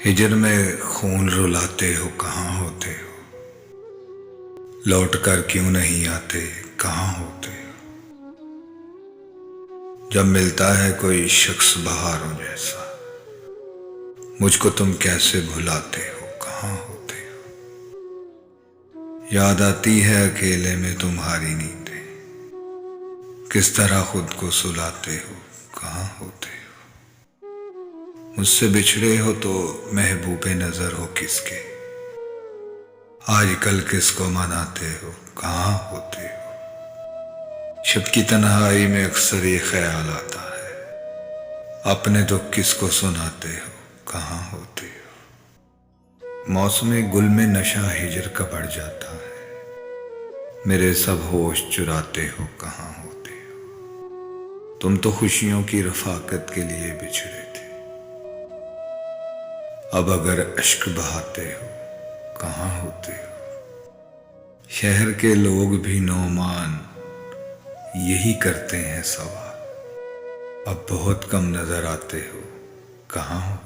हिजर में खून रुलाते हो, कहाँ होते हो? लौट कर क्यों नहीं आते, कहाँ होते हो? जब मिलता है कोई शख्स बहारों जैसा, मुझको तुम कैसे भुलाते हो, कहाँ होते हो? याद आती है अकेले में तुम्हारी नींदें, किस तरह खुद को सुलाते हो, कहाँ होते हो? मुझसे बिछड़े हो तो महबूबे नजर हो किसके, आजकल किसको मनाते हो, कहाँ होते हो? शब की तन्हाई में अक्सर ये ख्याल आता है, अपने दुख किसको सुनाते हो, कहाँ होते हो? मौसम गुल में नशा हिजर का बढ़ जाता है, मेरे सब होश चुराते हो, कहाँ होते हो? तुम तो खुशियों की रफाकत के लिए बिछड़े थे, अब अगर अश्क बहाते हो, कहाँ होते हो? शहर के लोग भी नौमान यही करते हैं सवाल, अब बहुत कम नजर आते हो, कहाँ हो?